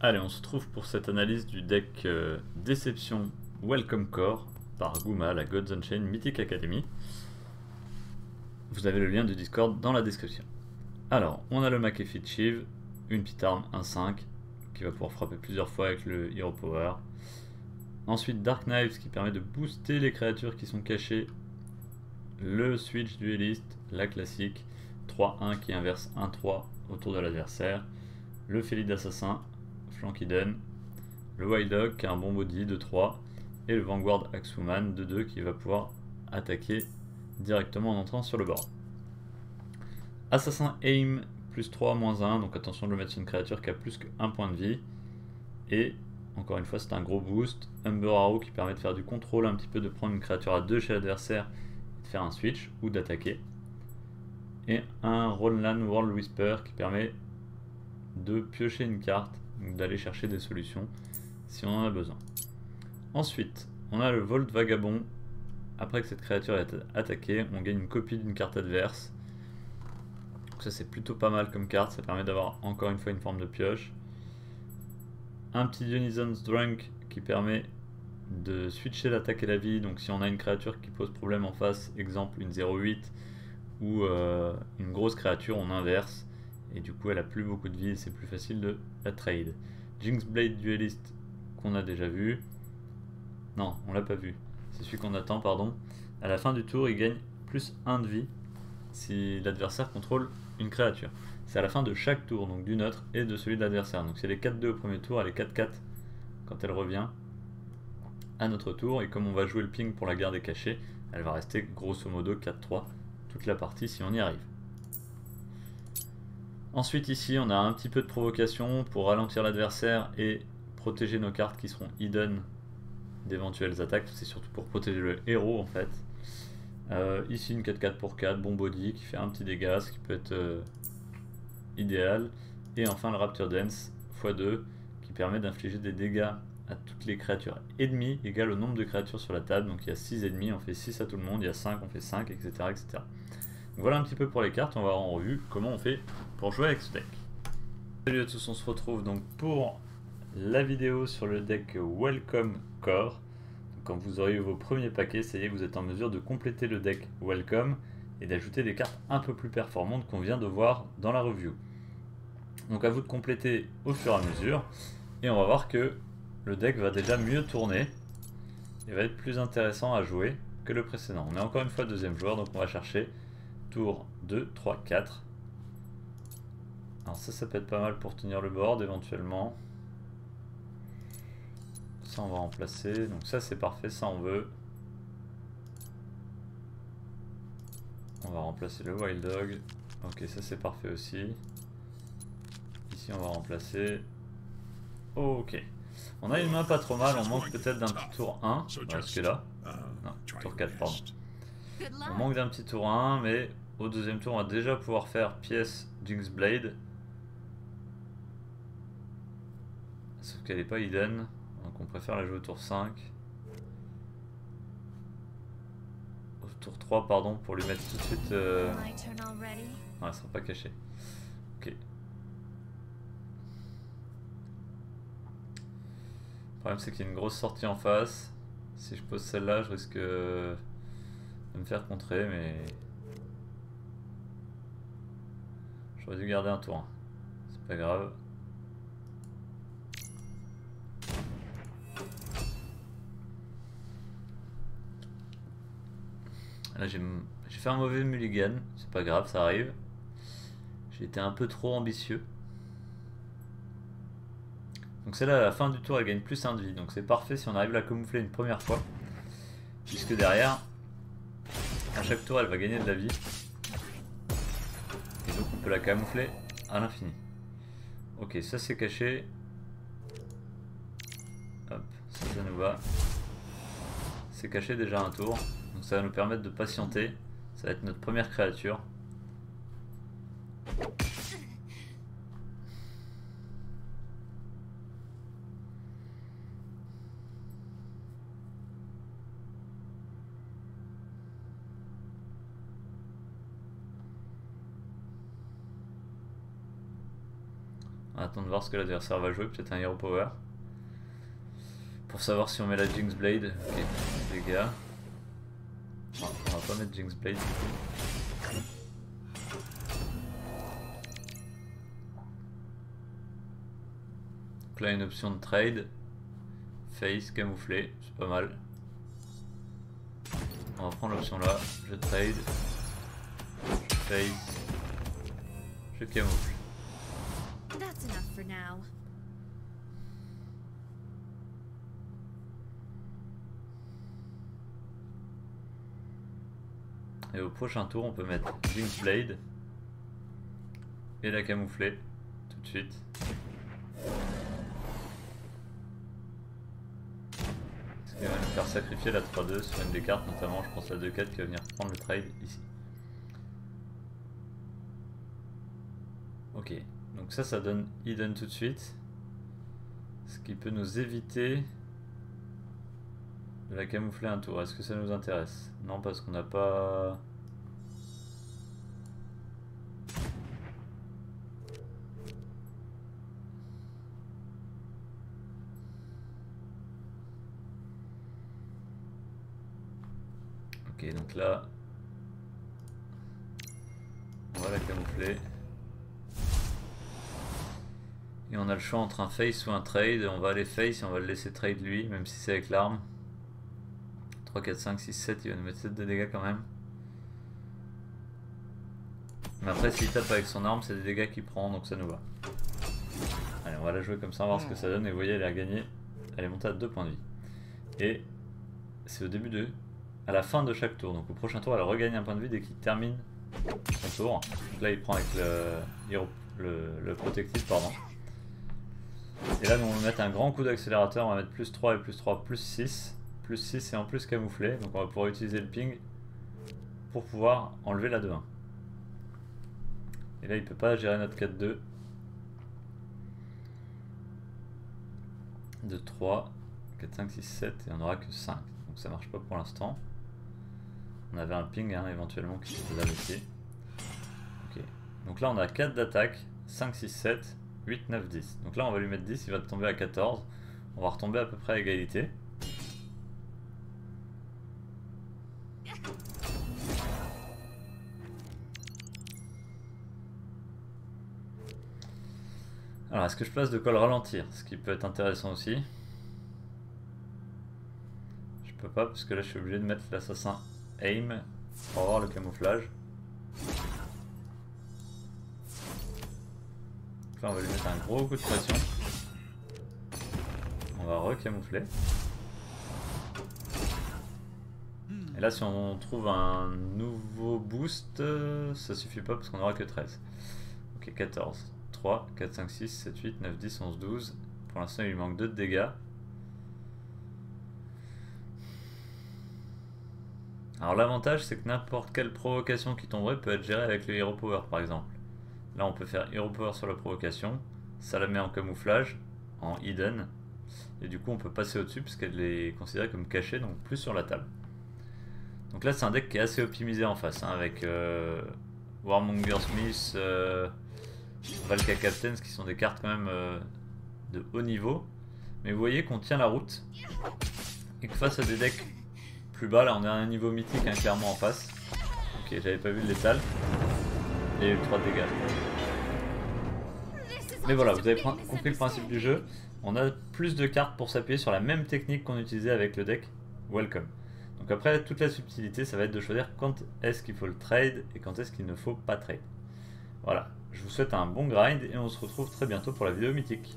Allez, on se retrouve pour cette analyse du deck Déception Welcome Core par Guma, la Gods Unchained Mythic Academy. Vous avez le lien de Discord dans la description. Alors, on a le McAfee Chief, une petite arme 1-5 qui va pouvoir frapper plusieurs fois avec le Hero Power. Ensuite, Dark Knives qui permet de booster les créatures qui sont cachées. Le Switch Duelist, la classique, 3-1 qui inverse 1-3 autour de l'adversaire. Le Félide Assassin, Flank Hidden, le Wild Dog qui a un bon body de 3 et le Vanguard Axewoman de 2 qui va pouvoir attaquer directement en entrant sur le board. Assassin Aim plus 3 moins 1, donc attention de le mettre sur une créature qui a plus que1 point de vie. Et encore une fois c'est un gros boost. Umber Arrow qui permet de faire du contrôle un petit peu, de prendre une créature à 2 chez l'adversaire, de faire un switch ou d'attaquer. Et un Roland World Whisper qui permet de piocher une carte, d'aller chercher des solutions si on en a besoin. Ensuite, on a le Volt Vagabond. Après que cette créature est attaquée, on gagne une copie d'une carte adverse. Donc ça c'est plutôt pas mal comme carte, ça permet d'avoir encore une fois une forme de pioche. Un petit Dionyson's Drunk qui permet de switcher l'attaque et la vie. Donc si on a une créature qui pose problème en face, exemple une 0-8 ou une grosse créature, on inverse. Et du coup elle a plus beaucoup de vie et c'est plus facile de la trade. Jinxblade Duelist qu'on a déjà vu. Non, on l'a pas vu. C'est celui qu'on attend, pardon. À la fin du tour, il gagne plus 1 de vie si l'adversaire contrôle une créature. C'est à la fin de chaque tour, donc du nôtre et de celui de l'adversaire. Donc c'est les 4-2 au premier tour, elle est 4-4 quand elle revient à notre tour. Et comme on va jouer le ping pour la garder cachée, elle va rester grosso modo 4-3 toute la partie si on y arrive. Ensuite ici on a un petit peu de provocation pour ralentir l'adversaire et protéger nos cartes qui seront hidden d'éventuelles attaques. C'est surtout pour protéger le héros en fait. Ici une 4-4 pour 4, bon body qui fait un petit dégât, ce qui peut être idéal. Et enfin le Rapture Dance x2 qui permet d'infliger des dégâts à toutes les créatures ennemies égal au nombre de créatures sur la table. Donc il y a 6 ennemis, on fait 6 à tout le monde, il y a 5, on fait 5, etc. etc. Donc voilà un petit peu pour les cartes, on va avoir en revue comment on fait pour jouer avec ce deck. Salut à tous, on se retrouve donc pour la vidéo sur le deck Welcome Core. Quand vous aurez eu vos premiers paquets, ça y est, vous êtes en mesure de compléter le deck Welcome et d'ajouter des cartes un peu plus performantes qu'on vient de voir dans la review. Donc à vous de compléter au fur et à mesure et on va voir que le deck va déjà mieux tourner et va être plus intéressant à jouer que le précédent. On est encore une fois deuxième joueur, donc on va chercher tour 2, 3, 4. Alors ça peut être pas mal pour tenir le board éventuellement. Ça on va remplacer, donc ça c'est parfait, ça on veut. On va remplacer le Wild Dog. Ok, ça c'est parfait aussi. Ici on va remplacer. Ok. On a une main pas trop mal, on manque peut-être d'un petit tour 1. Voilà ce qui est là. Non, tour 4, pardon. On manque d'un petit tour 1, mais au deuxième tour on va déjà pouvoir faire pièce Jinxblade. Sauf qu'elle n'est pas hidden, donc on préfère la jouer au tour 5. Au tour 3, pardon, pour lui mettre tout de suite... Non, elle sera pas cachée. Ok. Le problème c'est qu'il y a une grosse sortie en face. Si je pose celle-là, je risque de me faire contrer, mais... J'aurais dû garder un tour 1. C'est pas grave. Là j'ai fait un mauvais mulligan, c'est pas grave, ça arrive. J'ai été un peu trop ambitieux. Donc celle-là à la fin du tour elle gagne plus 1 de vie, donc c'est parfait si on arrive à la camoufler une première fois. Puisque derrière, à chaque tour elle va gagner de la vie. Et donc on peut la camoufler à l'infini. Ok, ça c'est caché. Hop, ça nous va. C'est caché déjà un tour. Donc ça va nous permettre de patienter. Ça va être notre première créature. On attend de voir ce que l'adversaire va jouer, peut-être un Hero Power. Pour savoir si on met la Jinx Blade. Ok, dégâts. Non, on va pas mettre Jinx Blade du coup. Donc là une option de trade. Face, camouflé, c'est pas mal. On va prendre l'option là, je trade. Je face. Je camoufle. That's enough for now. Et au prochain tour, on peut mettre Jinx Blade et la camoufler tout de suite. Ce qui va nous faire sacrifier la 3-2 sur une des cartes, notamment je pense la 2-4 qui va venir prendre le trade ici. Ok, donc ça donne Hidden tout de suite. Ce qui peut nous éviter de la camoufler un tour. Est-ce que ça nous intéresse? Non, parce qu'on n'a pas... Ok, donc là... on va la camoufler. Et on a le choix entre un face ou un trade. On va aller face et on va le laisser trade lui, même si c'est avec l'arme. 3, 4, 5, 6, 7, il va nous mettre 7 de dégâts quand même. Mais après s'il tape avec son arme, c'est des dégâts qu'il prend, donc ça nous va. Allez, on va la jouer comme ça, on va voir ce que ça donne. Et vous voyez, elle a gagné, elle est montée à 2 points de vie. Et c'est au début à la fin de chaque tour. Donc au prochain tour, elle regagne un point de vie dès qu'il termine son tour. Donc là, il prend avec le protective, pardon. Et là, nous, on va mettre un grand coup d'accélérateur, on va mettre plus 3 et plus 3, plus 6. Plus 6 et en plus camouflé, donc on va pouvoir utiliser le ping pour pouvoir enlever la 2-1. Et là il peut pas gérer notre 4-2. De 3, 4, 5, 6, 7 et on n'aura que 5. Donc ça marche pas pour l'instant. On avait un ping hein, éventuellement qui se faisait aussi. Ok, donc là on a 4 d'attaque, 5, 6, 7, 8, 9, 10. Donc là on va lui mettre 10, il va tomber à 14. On va retomber à peu près à égalité. Alors, est-ce que je place de quoi le ralentir? Ce qui peut être intéressant aussi. Je peux pas parce que là je suis obligé de mettre l'assassin aim pour avoir le camouflage. Donc là on va lui mettre un gros coup de pression. On va recamoufler. Et là si on trouve un nouveau boost, ça suffit pas parce qu'on aura que 13. Ok, 14. 3, 4, 5, 6, 7, 8, 9, 10, 11, 12. Pour l'instant, il lui manque 2 de dégâts. Alors l'avantage, c'est que n'importe quelle provocation qui tomberait peut être gérée avec le Hero Power, par exemple. Là, on peut faire Hero Power sur la provocation. Ça la met en camouflage, en hidden. Et du coup, on peut passer au-dessus puisqu'elle est considérée comme cachée, donc plus sur la table. Donc là, c'est un deck qui est assez optimisé en face, hein, avec Warmonger Smith... Valka Captains qui sont des cartes quand même de haut niveau. Mais vous voyez qu'on tient la route et que face à des decks plus bas, là on est à un niveau mythique hein, clairement en face. Ok, j'avais pas vu le létal. Il y a eu 3 dégâts. Mais voilà, vous avez compris le principe du jeu. On a plus de cartes pour s'appuyer sur la même technique qu'on utilisait avec le deck Welcome. Donc après, toute la subtilité, ça va être de choisir quand est-ce qu'il faut le trade et quand est-ce qu'il ne faut pas trade. Voilà. Je vous souhaite un bon grind et on se retrouve très bientôt pour la vidéo mythique.